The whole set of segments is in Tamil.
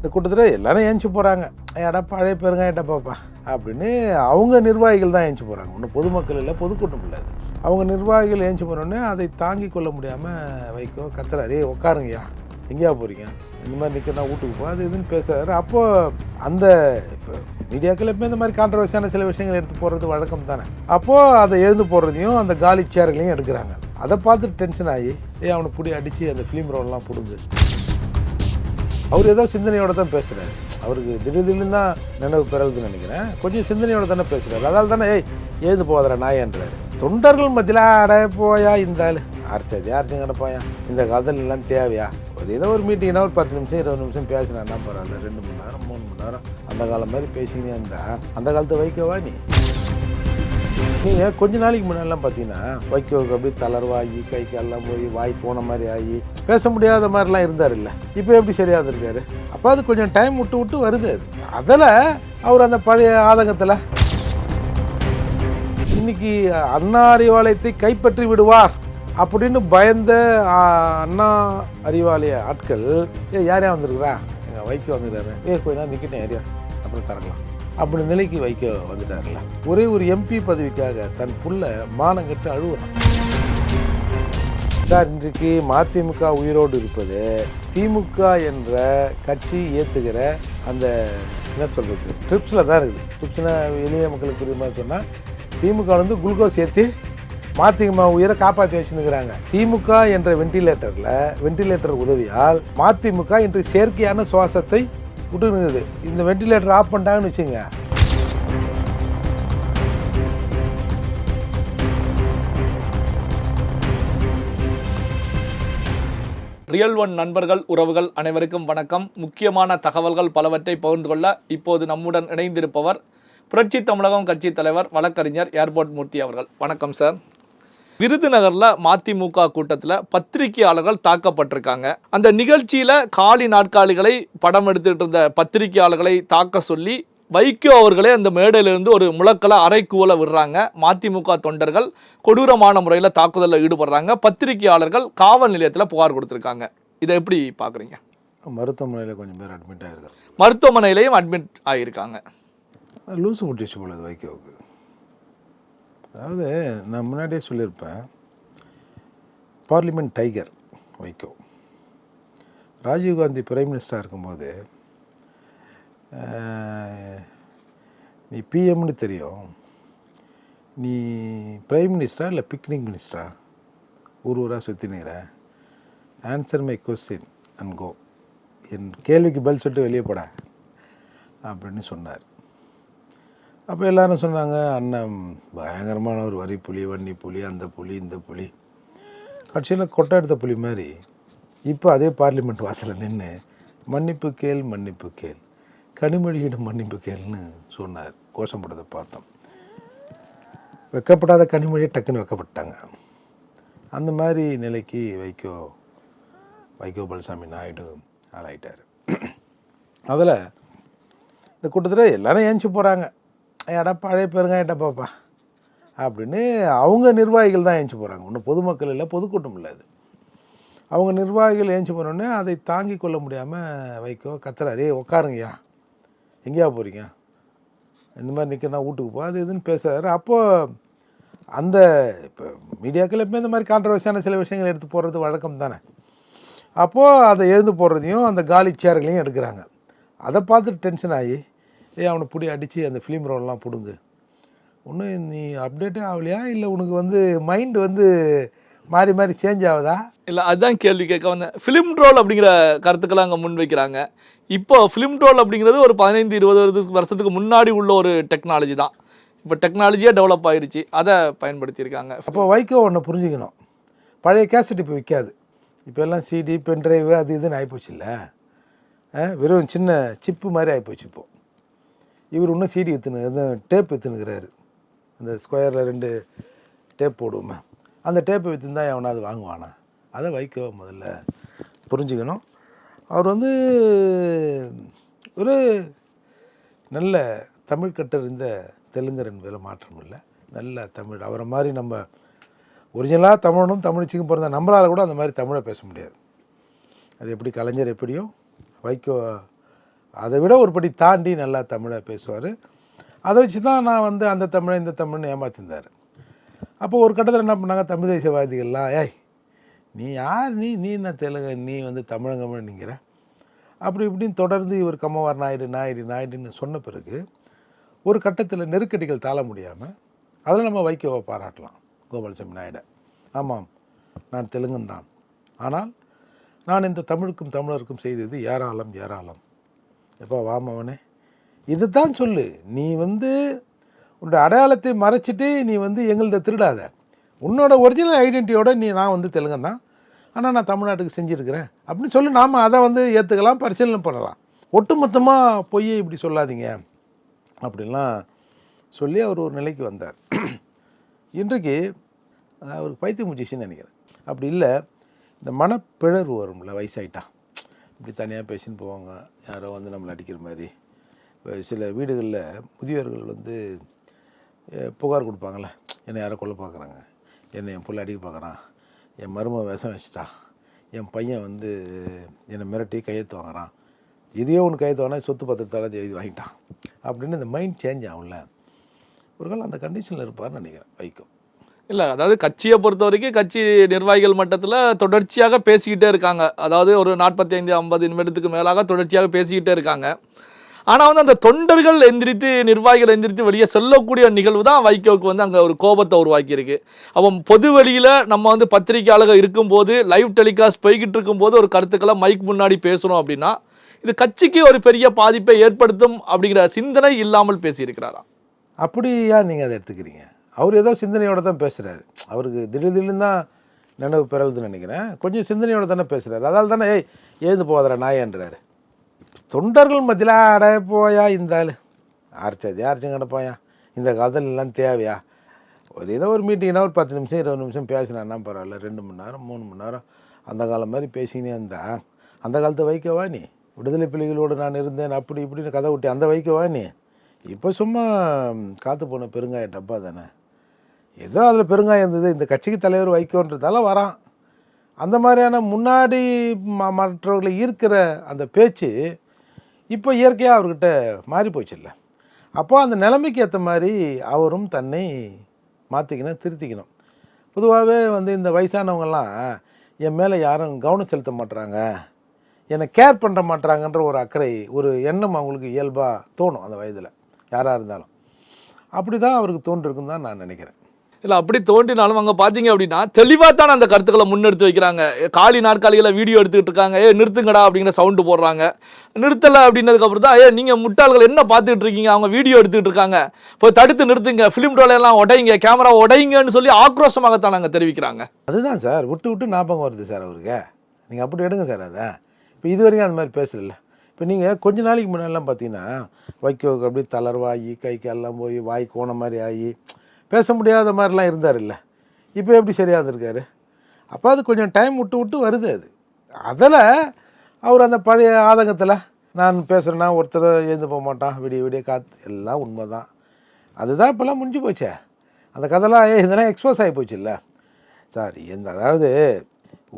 இந்த கூட்டத்தில் எல்லாரும் ஏஞ்சி போகிறாங்க. ஏடா பழைய பெருங்காயிட்ட பாப்பா அப்படின்னு அவங்க நிர்வாகிகள் தான் ஏஞ்சி போகிறாங்க. ஒன்றும் பொதுமக்கள் இல்லை, பொதுக்கூட்டம் இல்லை. அவங்க நிர்வாகிகள் ஏஞ்சி போனோடனே அதை தாங்கி கொள்ள முடியாமல் வைகோ கத்துறாரு, உட்காருங்கய்யா, எங்கேயா போகிறீங்க, இந்த மாதிரி நிற்கிறதா வீட்டுக்கு போ, அது இதுன்னு பேசுகிறாரு. அப்போது அந்த இப்போ மீடியாக்கள் எப்போ இந்த மாதிரி கான்ட்ரவர்சியான சில விஷயங்கள் எடுத்து போடுறது வழக்கம் தானே. அப்போது அதை எழுந்து போடுறதையும் அந்த காலி சேர்களையும் எடுக்கிறாங்க. அதை பார்த்துட்டு டென்ஷன் ஆகி அவனை பிடி அடித்து அந்த ஃபிலிம் ரோல்லாம் பிடுங்கு. அவர் ஏதோ சிந்தனையோட தான் பேசுகிறாரு. அவருக்கு திடீர்னு தான் நினைவு பெறலுதுன்னு நினைக்கிறேன். கொஞ்சம் சிந்தனையோட தானே பேசுகிறாரு. அதால் தானே எழுந்து போதற நாயன்றாரு. தொண்டர்கள் மத்தியில் அட போயா இந்த ஆள் ஆர்ச்சாது யார்ச்சும் கிடப்பாயா, இந்த கதல் எல்லாம் தேவையா, ஏதோ ஒரு மீட்டிங்னா ஒரு 10 நிமிஷம் 20 நிமிஷம் பேசினா பரவாயில்ல, 2 மணி நேரம் 3 மணி நேரம் அந்த காலம் மாதிரி பேசினே இருந்தா அந்த காலத்தை வைக்கவா நீ? நீங்கள் கொஞ்ச நாளைக்கு முன்னாடிலாம் பார்த்தீங்கன்னா வைக்கோவுக்கு அப்படியே தளர்வாகி கை காலெல்லாம் போய் வாய் போன மாதிரி ஆகி பேச முடியாத மாதிரிலாம் இருந்தார் இல்லை. இப்போ எப்படி சரியாக இருக்காரு? அப்போ அது கொஞ்சம் டைம் விட்டு விட்டு வருது. அதில் அவர் அந்த பழைய ஆதங்கத்தில் இன்னைக்கு அண்ணா அறிவாலயத்தை கைப்பற்றி விடுவார் அப்படின்னு பயந்த அண்ணா அறிவாலய ஆட்கள் யாரையா வந்துருக்குறா, எங்கள் வைக்க வந்துருக்காரு, கொஞ்ச நேரம் நிற்கிட்டேன் ஏரியா அப்புறம் தரலாம் அப்படி நிலைக்கு வைக்க வந்துட்டார்ல. ஒரே ஒரு எம்பி பதவிக்காக தன் புள்ள மானங்கட்டு அழுவுறான். சார், இன்றைக்கு மதிமுக உயிரோடு இருப்பது திமுக என்ற கட்சி ஏற்றுகிற அந்த என்ன சொல்கிறது ட்ரிப்ஸில் தான் இருக்குது. ட்ரிப்ஸ்னா எளிய மக்களுக்கு புரியுமா சொன்னால், திமுக வந்து குளுக்கோஸ் ஏற்றி மதிமுக உயிரை காப்பாற்றி வச்சுருக்கிறாங்க. திமுக என்ற வென்டிலேட்டர் உதவியால் மதிமுக இன்று செயற்கையான சுவாசத்தை விட்டுனுக்குது. இந்த வென்டிலேட்டர் ஆஃப் பண்ணிட்டாங்கன்னு வச்சுங்க, ரியல் ஒன் நண்பர்கள் உறவுகள் அனைவருக்கும் வணக்கம். முக்கியமான தகவல்கள் பலவற்றை பகிர்ந்து கொள்ள இப்போது நம்முடன் இணைந்திருப்பவர் புரட்சி தமிழகம் கட்சி தலைவர் வழக்கறிஞர் ஏர்போர்ட் மூர்த்தி அவர்கள். வணக்கம் சார். விருதுநகர்ல மதிமுக கூட்டத்தில் பத்திரிகையாளர்கள் தாக்கப்பட்டிருக்காங்க. அந்த நிகழ்ச்சியில காலி நாற்காலிகளை படம் எடுத்துட்டு இருந்த பத்திரிகையாளர்களை தாக்க சொல்லி வைகோ அவர்களே அந்த மேடையிலிருந்து ஒரு முழக்களை அரைக்கூவலை விடுறாங்க. மதிமுக தொண்டர்கள் கொடூரமான முறையில் தாக்குதலில் ஈடுபடுறாங்க. பத்திரிகையாளர்கள் காவல் நிலையத்தில் புகார் கொடுத்துருக்காங்க. இதை எப்படி பார்க்குறீங்க? மருத்துவமனையில் கொஞ்சம் பேர் அட்மிட் ஆகிருக்காங்க. மருத்துவமனையிலையும் அட்மிட் ஆகியிருக்காங்க. லூசு முட்டிச்சு போல வைகோவுக்கு. அதாவது நான் முன்னாடியே சொல்லியிருப்பேன், parliament tiger Vaiko. Rajiv Gandhi prime மினிஸ்டராக இருக்கும்போது நீ பிஎம்னு தெரியும், நீ பிரைம் மினிஸ்டரா இல்லை பிக்னிக் மினிஸ்டரா, ஊராக சுற்றினுங்கிற, ஆன்சர் மை கொஸ்டின் அண்ட் கோ, என் கேள்விக்கு பதில் சொல்லிட்டு வெளியே போட அப்படின்னு சொன்னார். அப்போ எல்லாரும் சொன்னாங்க, அண்ணன் பயங்கரமான ஒரு வரி புலி, வன்னி புலி, அந்த புலி இந்த புலி. கட்சியில் கொட்டை எடுத்த புலி மாதிரி இப்போ அதே பார்லிமெண்ட் வாசலில் நின்று மன்னிப்பு கேள் மன்னிப்பு கேள், கனிமொழியிடம் மன்னிப்பு கேள்னு சொன்னார். கோஷம் போட்டதை பார்த்தோம். வெக்கப்படாத கனிமொழியை டக்குன்னு வெக்கப்பட்டாங்க. அந்த மாதிரி நிலைக்கு வைகோ பழனிசாமி நாயுடு ஆளாயிட்டார். அதில் இந்த கூட்டத்தில் எல்லாரும் ஏஞ்சி போகிறாங்க. ஏடா பழைய பெருங்காயிட்ட பாப்பா அப்படின்னு அவங்க நிர்வாகிகள் தான் ஏஞ்சி போகிறாங்க. ஒன்றும் பொதுமக்கள் இல்லை, பொதுக்கூட்டம் இல்லை. அது அவங்க நிர்வாகிகள் ஏஞ்சி போனோடனே அதை தாங்கி கொள்ள முடியாமல் வைகோ கத்துறாரு, உட்காருங்கய்யா, எங்கேயா போகிறீங்க, இந்த மாதிரி நிற்கிறனா வீட்டுக்கு போ, அது இதுன்னு பேசுகிறாரு. அப்போது அந்த இப்போ மீடியாக்கள் எப்போ இந்த மாதிரி கான்ட்ரவர்சியான சில விஷயங்கள் எடுத்து போடுறது வழக்கம் தானே. அப்போது அதை எழுந்து போடுறதையும் அந்த காலி சேர்களையும் எடுக்கிறாங்க. அதை பார்த்துட்டு டென்ஷன் ஆகி அவனை பிடி அடித்து அந்த ஃபிலிம் ரோல்லாம் பிடுங்கு. ஒன்றும் நீ அப்டேட்டே ஆகலையா, இல்லை உனக்கு வந்து மைண்டு வந்து மாறி மாறி சேஞ்ச் ஆகுதா? இல்லை, அதுதான் கேள்வி கேட்க வந்தேன். ஃபிலிம் ரோல் அப்படிங்கிற கருத்துக்கெல்லாம் அங்கே முன் வைக்கிறாங்க. இப்போ ஃபிலிம் ரோல் அப்படிங்கிறது ஒரு 15-20 வருஷத்துக்கு முன்னாடி உள்ள ஒரு டெக்னாலஜி தான். இப்போ டெக்னாலஜியாக டெவலப் ஆகிடுச்சு, அதை பயன்படுத்தியிருக்காங்க. அப்போ வைகோ ஒன்று புரிஞ்சுக்கணும், பழைய கேசட் இப்போ விற்காது. இப்போ எல்லாம் சிடி பென்ட்ரைவு அது இதுன்னு ஆகிப்போச்சு. இல்லை, வெறும் சின்ன சிப்பு மாதிரி ஆகிப்போச்சு. இப்போது இவர் இன்னும் சிடி விற்றுனு டேப் விற்றுனுக்கிறாரு. அந்த ஸ்கொயரில் 2 டேப் போடுவோமே, அந்த டேப்பை விற்றுன்னு தான் எவனாவது வாங்குவானா? அதை வைகோ முதல்ல புரிஞ்சுக்கணும். அவர் வந்து ஒரு நல்ல தமிழ் கற்றறிந்த தெலுங்கர் என்பதில் மாற்றம் இல்லை. நல்ல தமிழ், அவரை மாதிரி நம்ம ஒரிஜினலாக தமிழனும் தமிழ்ச்சிக்கும் பிறந்த நம்மளால் கூட அந்த மாதிரி தமிழை பேச முடியாது. அது எப்படி கலைஞர் எப்படியோ வைகோ அதை விட ஒரு படி தாண்டி நல்லா தமிழை பேசுவார். அதை வச்சு தான் நான் வந்து அந்த தமிழை இந்த தமிழ்னு ஏமாத்திருந்தார். அப்போ ஒரு கட்டத்தில் என்ன பண்ணாங்க தமிழ் தேசியவாதிகள்லாம், ஏய் நீ யார், நீ என்ன தெலுங்கு, நீ வந்து தமிழங்கம்னு நிற்கிற, அப்படி இப்படின்னு தொடர்ந்து இவர் கம்மவார் நாயுடுன்னு சொன்ன பிறகு ஒரு கட்டத்தில் நெருக்கடிகள் தாழ முடியாமல் அதில் நம்ம வைகோவை பாராட்டலாம், கோபாலசாமி நாயுடு. ஆமாம், நான் தெலுங்கன் தான், ஆனால் நான் இந்த தமிழுக்கும் தமிழருக்கும் செய்தது ஏராளம் ஏராளம். எப்போ வாமவனே இது தான் சொல்லு, நீ வந்து உன்னோட அடையாளத்தை மறைச்சிட்டு நீ வந்து எங்கள்கிட்ட திருடாத, உன்னோட ஒரிஜினல் ஐடென்டிட்டியோட நான் வந்து தெலுங்கன் தான், ஆனால் நான் தமிழ்நாட்டுக்கு செஞ்சுருக்கிறேன் அப்படின்னு சொல்லி நாம் அதை வந்து ஏற்றுக்கலாம், பரிசீலனை பண்ணலாம். ஒட்டுமொத்தமாக பொய்யை இப்படி சொல்லாதீங்க அப்படின்லாம் சொல்லி அவர் ஒரு நிலைக்கு வந்தார். இன்றைக்கு அவருக்கு பைத்திய முச்சின்னு நினைக்கிறேன். அப்படி இல்லை, இந்த மனப்பிழர்வு வரும்ல, வயசாயிட்டா இப்படி தனியாக பேசின்னு போவாங்க, யாரோ வந்து நம்மளை அடிக்கிற மாதிரி. இப்போ சில வீடுகளில் முதியோர்கள் வந்து புகார் கொடுப்பாங்கள்ல, என்னை யாரோ கொல்ல பார்க்குறாங்க, என்னை என் பிள்ளை அடிக்க பார்க்குறான், என் மருமக விஷம் வச்சுட்டான், என் பையன் வந்து என்னை மிரட்டி கையெழுத்து வாங்குறான், இதையோ ஒன்று கையெழுத்து வாங்கினா சொத்து பத்திரத்தால் எழுதி வாங்கிட்டான் அப்படின்னு இந்த மைண்ட் சேஞ்ச் ஆகும்ல. ஒரு காலம் அந்த கண்டிஷனில் இருப்பார்னு நினைக்கிறேன் வைகோ. இல்லை, அதாவது கட்சியை பொறுத்த வரைக்கும் கட்சி நிர்வாகிகள் மட்டத்தில் தொடர்ச்சியாக பேசிக்கிட்டே இருக்காங்க. அதாவது ஒரு 45-50 நிமிடத்துக்கு மேலாக தொடர்ச்சியாக பேசிக்கிட்டே இருக்காங்க. ஆனால் வந்து அந்த தொண்டர்கள் எந்திரித்து, நிர்வாகிகள் எந்திரித்து வெளியே சொல்லக்கூடிய நிகழ்வு தான் வைகோவுக்கு வந்து அங்கே ஒரு கோபத்தை உருவாக்கியிருக்கு. அப்போ பொது வெளியில் நம்ம வந்து பத்திரிகையாளர்கள் இருக்கும்போது, லைவ் டெலிகாஸ்ட் போய்கிட்டு இருக்கும்போது ஒரு கருத்துக்களை மைக் முன்னாடி பேசணும் அப்படின்னா இது கட்சிக்கு ஒரு பெரிய பாதிப்பை ஏற்படுத்தும் அப்படிங்கிற சிந்தனை இல்லாமல் பேசியிருக்கிறாரா? அப்படியா நீங்கள் அதை எடுத்துக்கிறீங்க? அவர் ஏதோ சிந்தனையோடு தான் பேசுகிறாரு. அவருக்கு திடீர்னு தான் நினைவு பிறகுதுன்னு நினைக்கிறேன். கொஞ்சம் சிந்தனையோடு தானே பேசுகிறாரு. அதால் தானே எழுந்து போதற நாயன்றாரு. தொண்டர்கள் மத்தியில் அட போயா இந்த ஆள் யார்ச்சும் கிடப்பாயா, இந்த காலத்தில் எல்லாம் தேவையா, ஒரு ஏதோ ஒரு மீட்டிங்னா ஒரு 10 நிமிஷம் 20 நிமிஷம் பேசினான்னா பரவாயில்ல, 2 மணி நேரம் 3 மணி நேரம் அந்த காலம் மாதிரி பேசினே இருந்தா அந்த காலத்தை வைக்கவா நீ? விடுதலை புலிகளோடு நான் இருந்தேன் அப்படி இப்படின்னு கதை விட்டி அந்த வைக்கவா நீ? இப்போ சும்மா காற்று போன பெருங்காய டப்பா தானே. ஏதோ அதில் பெருங்காயம் இருந்தது, இந்த கட்சிக்கு தலைவர் வைக்கோன்றதால வரான். அந்த மாதிரியான முன்னாடி மற்றவர்களை ஈர்க்கிற அந்த பேச்சு இப்போ இயற்கையாக அவர்கிட்ட மாறி போச்சு இல்லை. அப்போ அந்த நிலைமைக்கு ஏற்ற மாதிரி அவரும் தன்னை மாற்றிக்கணும், திருத்திக்கணும். பொதுவாகவே வந்து இந்த வயசானவங்கெல்லாம் என் மேலே யாரும் கவனம் செலுத்த மாட்டுறாங்க, என்னை கேர் பண்ணுற மாட்டுறாங்கன்ற ஒரு அக்கறை, ஒரு எண்ணம் அவங்களுக்கு இயல்பாக தோணும் அந்த வயதில் யாராக இருந்தாலும். அப்படி தான் அவருக்கு தோன்றிருக்குன்னு தான் நான் நினைக்கிறேன். இல்லை, அப்படி தோன்றினாலும் அங்கே பார்த்தீங்க அப்படின்னா தெளிவாக தான் அந்த கருத்துக்களை முன்னெடுத்து வைக்கிறாங்க. காலி நாற்காலிகளை வீடியோ எடுத்துக்கிட்டு இருக்காங்க, நிறுத்துங்கடா அப்படிங்கிற சவுண்டு போடுறாங்க. நிறுத்தலை அப்படின்னதுக்கப்புறம் தான் நீங்கள் முட்டாள்கள் என்ன பார்த்துக்கிட்டு இருக்கீங்க, அவங்க வீடியோ எடுத்துக்கிட்டு இருக்காங்க, போய் தடுத்து நிறுத்துங்க, ஃபிலிம் ரோலையெல்லாம் உடைங்க, கேமரா உடைங்கன்னு சொல்லி ஆக்ரோஷமாகத்தான் நாங்கள் தெரிவிக்கிறாங்க. அதுதான் சார், விட்டு ஞாபகம் வருது சார் அவருக்கு. நீங்கள் அப்படி எடுங்க சார் அதை. இப்போ இது வரைக்கும் அந்த மாதிரி பேசல. இப்போ நீங்கள் கொஞ்ச நாளைக்கு முன்னாடிலாம் பார்த்தீங்கன்னா வைகோவுக்கு அப்படியே தளர்வாகி கை காலெல்லாம் போய் வாய் கோண மாதிரி ஆகி பேச முடியாத மாதிரிலாம் இருந்தார் இல்லை. இப்போ எப்படி சரியாக இருக்காரு? அப்போ அது கொஞ்சம் டைம் விட்டு வருது. அதில் அவர் அந்த பழைய ஆதங்கத்தில் நான் பேசுகிறேன்னா ஒருத்தர் எழுந்து போக மாட்டான், விடிய காத்து, எல்லாம் உண்மை தான். அதுதான் இப்போல்லாம் முடிஞ்சு போச்சே. அந்த கதைலாம் இதெல்லாம் எக்ஸ்போஸ் ஆகி போச்சு இல்லை சார். அதாவது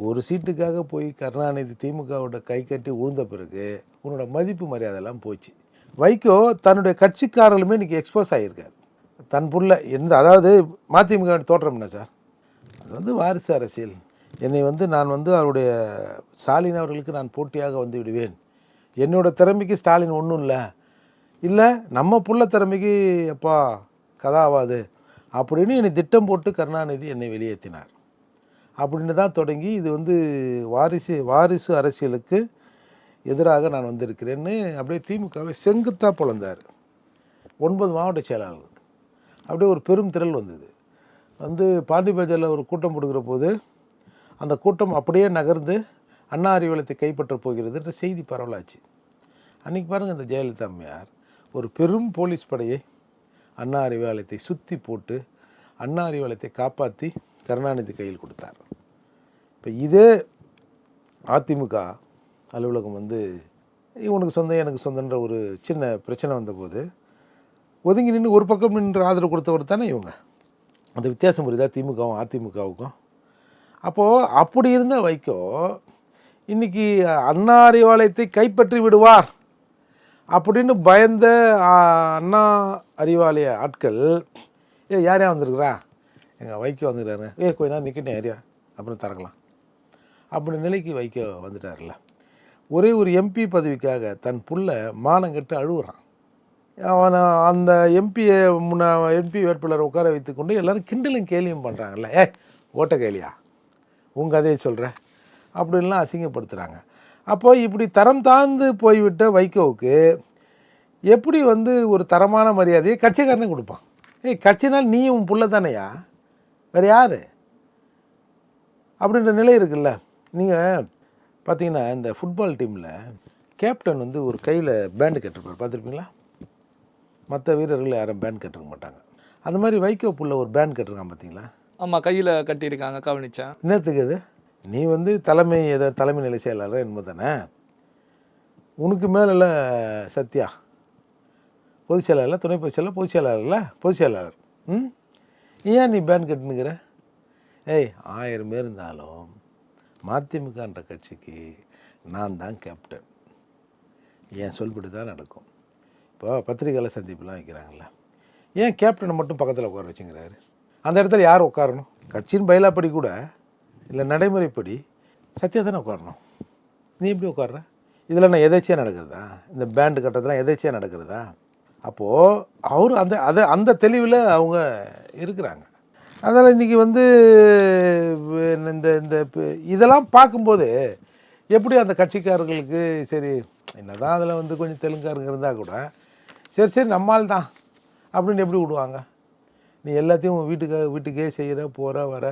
ஒரு சீட்டுக்காக போய் கருணாநிதி திமுகவோட கை கட்டி உழுந்த பிறகு உன்னோட மதிப்பு மரியாதைலாம் போச்சு. வைகோ தன்னுடைய கட்சிக்காரர்களுமே இன்றைக்கி எக்ஸ்போஸ் ஆகியிருக்கார். தன் புள்ள அதாவது மதிமுக தோற்றம் என்ன சார், அது வந்து வாரிசு அரசியல். என்னை வந்து நான் வந்து அவருடைய ஸ்டாலின் அவர்களுக்கு நான் போட்டியாக வந்து விடுவேன், என்னோட திறமைக்கு ஸ்டாலின் ஒன்றும் இல்லை நம்ம புள்ள திறமைக்கு எப்பா கதாவாது அப்படின்னு என்னை திட்டம் போட்டு கருணாநிதி என்னை வெளியேற்றினார் அப்படின்னு தான் தொடங்கி இது வந்து வாரிசு அரசியலுக்கு எதிராக நான் வந்திருக்கிறேன்னு அப்படியே திமுகவை செங்குத்தாக பொழந்தார். 9 மாவட்ட செயலாளர்கள் அப்படியே ஒரு பெரும் திரள் வந்தது. வந்து பாண்டிபஜாரில் ஒரு கூட்டம் கொடுக்குற போது அந்த கூட்டம் அப்படியே நகர்ந்து அண்ணா அறிவாலயத்தை கைப்பற்ற போகிறதுன்ற செய்தி பரவலாச்சு. அன்றைக்கி பாருங்கள், இந்த ஜெயலலிதா அம்மையார் ஒரு பெரும் போலீஸ் படையை அண்ணா அறிவாலயத்தை சுற்றி போட்டு அண்ணா அறிவாலயத்தை காப்பாற்றி கருணாநிதி கையில் கொடுத்தார். இப்போ இதே அதிமுக அலுவலகம் வந்து இவனுக்கு சொந்தம் எனக்கு சொந்தன்ற ஒரு சின்ன பிரச்சனை வந்தபோது ஒதுங்கி நின்று ஒரு பக்கம் நின்று ஆதரவு கொடுத்தவர் தானே இவங்க. அந்த வித்தியாசம் புரியுதா திமுகவும் அதிமுகவுக்கும்? அப்போது அப்படி இருந்த வைகோ இன்றைக்கி அண்ணா அறிவாலயத்தை கைப்பற்றி விடுவார் அப்படின்னு பயந்த அண்ணா அறிவாலய ஆட்கள் யார் வந்திருக்குறா, எங்கள் வைகோ வந்துக்கிறாரு, கொஞ்ச நேரம் நிற்கட்டும் ஏரியா அப்புறம் திறக்கலாம் அப்படி நிலைக்கு வைகோ வந்துட்டார்ல. ஒரே ஒரு எம்பி பதவிக்காக தன் புள்ள மானங்கெட்டு அழுகுறான். அவனை அந்த எம்பி வேட்பாளரை உட்கார வைத்து கொண்டு எல்லோரும் கிண்டலும் கேலியும் பண்ணுறாங்கல்ல, ஓட்ட கேலியா உங்கள் கதையை சொல்கிற அப்படின்லாம் அசிங்கப்படுத்துகிறாங்க. அப்போ இப்படி தரம் தாழ்ந்து போய்விட்ட வைகோவுக்கு எப்படி ஒரு தரமான மரியாதையை கட்சிக்காரனே கொடுப்பான்? கட்சினால் நீ உன் புள்ள தானையா, வேறு யார் அப்படின்ற நிலை இருக்குல்ல. நீங்கள் பார்த்தீங்கன்னா இந்த ஃபுட்பால் டீமில் கேப்டன் ஒரு கையில் பேண்டு கட்டிருப்பார், பார்த்துருப்பீங்களா? மற்ற வீரர்கள் யாரும் பேண்ட் கட்டிருக்க மாட்டாங்க. அந்த மாதிரி வைகோ புள்ள ஒரு பேண்ட் கட்டிருக்கான், பார்த்தீங்களா? ஆமாம், கையில் கட்டியிருக்காங்க, கவனிச்சேன். என்னத்துக்கு அது? நீ தலைமை நிலை செயலாளர் என்பது தானே, உனக்கு மேலே சத்யா பொதுச் செயலாளர், துணை பொதுச் செயலாளர், பொதுச் செயலாளர். ஏன் நீ பேண்ட் கட்டுனுங்கிற? 1000 பேர் இருந்தாலும் மதிமுகன்ற கட்சிக்கு நான் தான் கேப்டன், என் சொல்படி தான் நடக்கும். இப்போ பத்திரிகையாளர் சந்திப்புலாம் வைக்கிறாங்கல்ல, ஏன் கேப்டனை மட்டும் பக்கத்தில் உட்கார வச்சுங்கிறாரு? அந்த இடத்துல யார் உட்காரணும்? கட்சியின் பயிலாப்படி கூட இல்லை, நடைமுறைப்படி சத்யா தானே உட்காரணும். நீ எப்படி உட்கார்ற? இதில் நான் எதேச்சியாக நடக்கிறதா? இந்த பேண்டு கட்டுறதுலாம் எதேச்சியாக நடக்கிறதா? அப்போது அவர் அந்த தெளிவில் அவங்க இருக்கிறாங்க. அதனால் இன்றைக்கி இந்த இதெல்லாம் பார்க்கும்போது எப்படி அந்த கட்சிக்காரர்களுக்கு சரி என்ன தான் அதில் கொஞ்சம் தெலுங்காரங்க இருந்தால் கூட சரி நம்மால் தான் அப்படின்னு எப்படி விடுவாங்க? நீ எல்லாத்தையும் வீட்டுக்கே செய்கிற, போகிற வர,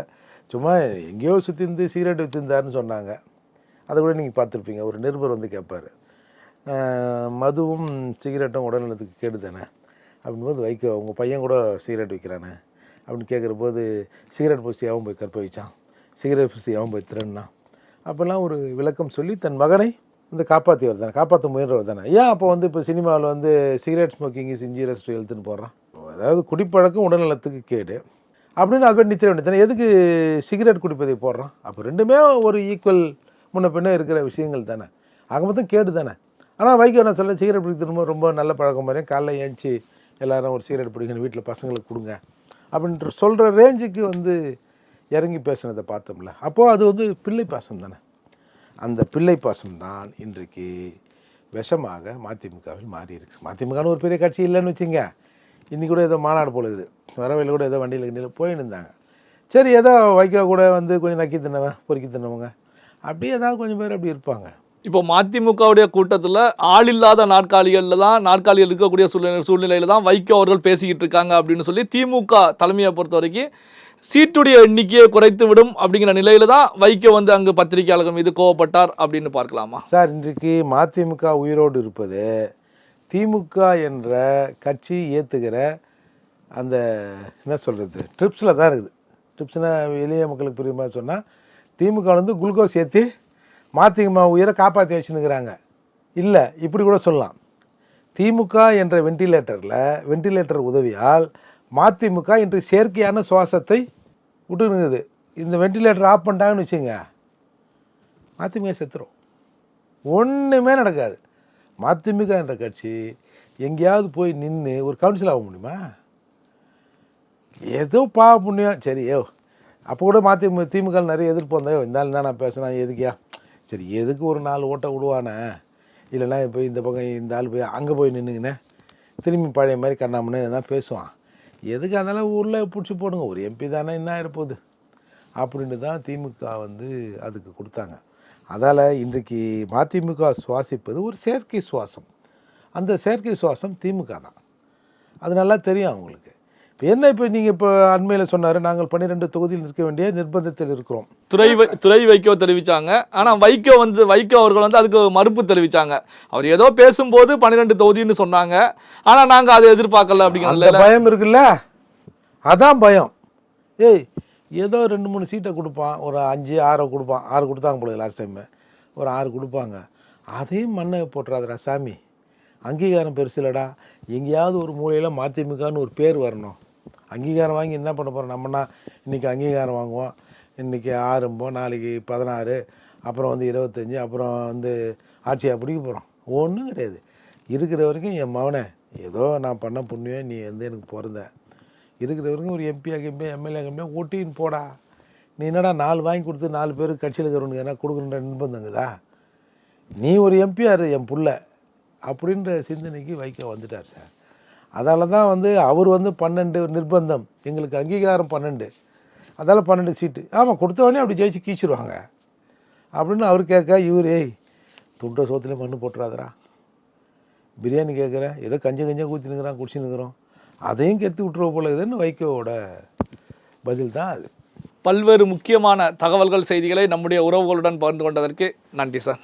சும்மா எங்கேயோ சுற்றி இருந்து சிகரெட் விற்றுந்தாருன்னு சொன்னாங்க. அதை கூட நீங்கள் பார்த்துருப்பீங்க. ஒரு நிருபர் கேட்பார், மதுவும் சிகரெட்டும் உடல்நலத்துக்கு கேடு தானே அப்படின்போது, வைகோ உங்கள் பையன் கூட சிகரெட் விற்கிறானே அப்படின்னு கேட்குற போது, சிகரெட் புஸ்தியாகவும் போய் கற்பழிச்சான், சிகரெட் புஸ்தியாகவும் போய் திருடினான் அப்போல்லாம் ஒரு விளக்கம் சொல்லி தன் மகனை காப்பாற்றியவர் தானே, காப்பாற்ற முயன்றவர் தானே. ஏன் அப்போ இப்போ சினிமாவில் cigarette smoking is injurious to ஹெல்த்னு போடுறான்? அதாவது குடிப்பழக்கம் உடல்நலத்துக்கு கேடு அப்படின்னு அது நித்திர வேண்டியதானே, எதுக்கு சிகரெட் குடிப்பதை போடுறான்? அப்போ ரெண்டுமே ஒரு ஈக்குவல் முன்ன பின்னே இருக்கிற விஷயங்கள் தானே, ஆக மொத்தம் கேடு தானே. ஆனால் வைகோ நான் சொல்ல, சிகரெட் பிடிக்கிறது ரொம்ப நல்ல பழக்கம் மாதிரி, காலைல ஏஞ்சி எல்லோரும் ஒரு சிகரெட் பிடிக்கணும், வீட்டில் பசங்களுக்கு கொடுங்க அப்படின்ற சொல்கிற ரேஞ்சுக்கு இறங்கி பேசுனதை பார்த்தோம்ல. அப்போது அது பிள்ளை பாசம் தானே. அந்த பிள்ளை பாசம் தான் இன்றைக்கு விஷமாக மதிமுகவில் மாறி இருக்கு. மதிமுகன்னு ஒரு பெரிய கட்சி இல்லைன்னு வச்சுங்க, இன்றைக்கி கூட ஏதோ மாநாடு போல இருக்குது, வரவையில் கூட ஏதோ வண்டியில் போயின்னு இருந்தாங்க. சரி, ஏதோ வைகோ கூட கொஞ்சம் நக்கி தின்னவன் பொறுக்கி தின்னவங்க அப்படியே ஏதாவது கொஞ்சம் பேர் அப்படி இருப்பாங்க. இப்போ மதிமுகவுடைய கூட்டத்தில் ஆள் இல்லாத நாற்காலிகள் இருக்கக்கூடிய சூழ்நிலையில் தான் வைகோ அவர்கள் பேசிக்கிட்டு இருக்காங்க அப்படின்னு சொல்லி திமுக தலைமையை பொறுத்த வரைக்கும் சீட்டுடைய எண்ணிக்கையை குறைத்து விடும் அப்படிங்கிற நிலையில தான் வைகோ அங்கு பத்திரிகையாளர்கள் மீது கோவப்பட்டார் அப்படின்னு பார்க்கலாமா சார்? இன்றைக்கு மதிமுக உயிரோடு இருப்பது திமுக என்ற கட்சி ஏற்றுகிற அந்த என்ன சொல்கிறது ட்ரிப்ஸில் தான் இருக்குது. ட்ரிப்ஸ்னால் எளிய மக்களுக்கு புரியுமா சொன்னால், திமுக குளுக்கோஸ் ஏற்றி மதிமுக உயிரை காப்பாற்றி வச்சுன்னுக்கிறாங்க. இல்லை, இப்படி கூட சொல்லலாம், திமுக என்ற வெண்டிலேட்டர் உதவியால் மதிமுக இன்று செயற்கையான சுவாசத்தை விட்டுனுங்குது. இந்த வெண்டிலேட்டர் ஆஃப் பண்ணிட்டாங்கன்னு வச்சுங்க, மதிமுக செத்துரும், ஒன்றுமே நடக்காது. மதிமுக என்ற கட்சி எங்கேயாவது போய் நின்று ஒரு கவுன்சில் ஆக முடியுமா? ஏதோ பாவ புண்ணியம். சரி, அப்போ கூட திமுக நிறைய எதிர்ப்பு வந்தேன், இருந்தாலும் என்ன நான் பேசினா எதுக்கியா, சரி எதுக்கு ஒரு 4 ஓட்டை விடுவானே, இல்லைன்னா இப்போ இந்த பக்கம் இந்த ஆள் போய் அங்கே போய் நின்றுங்கண்ணே திரும்பி பழைய மாதிரி கண்ணாமன்னு தான் பேசுவான், எதுக்கு அதெல்லாம் ஊரில் பிடிச்சி போடுங்க, ஒரு எம்பி தானே என்ன ஆகிடப்போகுது அப்படின்ட்டு தான் திமுக அதுக்கு கொடுத்தாங்க. அதால் இன்றைக்கு மதிமுக சுவாசிப்பது ஒரு செயற்கை சுவாசம். அந்த செயற்கை சுவாசம் திமுக தான், அது நல்லா தெரியும் அவங்களுக்கு. இப்போ என்ன, இப்போ நீங்கள் இப்போ அண்மையில் சொன்னார், நாங்கள் 12 தொகுதியில் நிற்க வேண்டிய நிர்பந்தத்தில் இருக்கிறோம். துறை வைகோ தெரிவித்தாங்க. ஆனால் வைகோ அவர்கள் அதுக்கு மறுப்பு தெரிவித்தாங்க. அவர் ஏதோ பேசும்போது 12 தொகுதின்னு சொன்னாங்க, ஆனால் நாங்கள் அதை எதிர்பார்க்கல அப்படிங்கிற பயம் இருக்குல்ல, அதான் பயம். ஏதோ 2-3 சீட்டை கொடுப்பான், ஒரு 5-6 கொடுப்பான், 6 கொடுத்தாங்க போல லாஸ்ட் டைமு, ஒரு 6 கொடுப்பாங்க, அதையும் மண்ணை போட்டுறாதடா சாமி, அங்கீகாரம் பெருசு இல்லைடா, எங்கேயாவது ஒரு மூலையில் மதிமுகன்னு ஒரு பேர் வரணும். அங்கீகாரம் வாங்கி என்ன பண்ண போகிறோம் நம்மனா? இன்றைக்கி அங்கீகாரம் வாங்குவோம், இன்றைக்கி 6 நாளைக்கு 16, அப்புறம் 25, அப்புறம் ஆட்சியாக பிடிக்க போகிறோம், ஒன்றும் கிடையாது. இருக்கிற வரைக்கும் என் மகனை ஏதோ நான் பண்ண புண்ணியம் நீ வந்து எனக்கு பிறந்த இருக்கிற வரைக்கும் ஒரு எம்பி ஆகியமே எம்எல்ஏ ஆகியமே ஓட்டின்னு போடா. நீ என்னடா 4 வாங்கி கொடுத்து 4 பேருக்கு கட்சியில் இருக்கிறவனுக்கு என்ன கொடுக்குற நிர்பந்தங்குதா? நீ ஒரு எம்பிஆர் என் புள்ள அப்படின்ற சிந்தனைக்கு வைக்க வந்துட்டார் சார். அதால தான் வந்து அவர் வந்து 12 நிர்பந்தம், எங்களுக்கு அங்கீகாரம் 12, அதால் 12 சீட்டு. ஆமாம், கொடுத்தவொடனே அப்படி ஜெயிச்சு கீச்சிடுவாங்க அப்படின்னு அவர் கேட்க, இவர் ஏய் துண்ட சோத்துல மண்ணு போட்டுறாதரா, பிரியாணி கேட்குற, ஏதோ கஞ்சம் ஊற்றினுக்கிறான் குடிச்சுன்னுக்குறோம், அதையும் கெடுத்து விட்டுருவ போல இதுன்னு வைக்கோட பதில் தான் அது. பல்வேறு முக்கியமான தகவல்கள் செய்திகளை நம்முடைய உறவுகளுடன் பகிர்ந்து கொண்டதற்கு நன்றி சார்.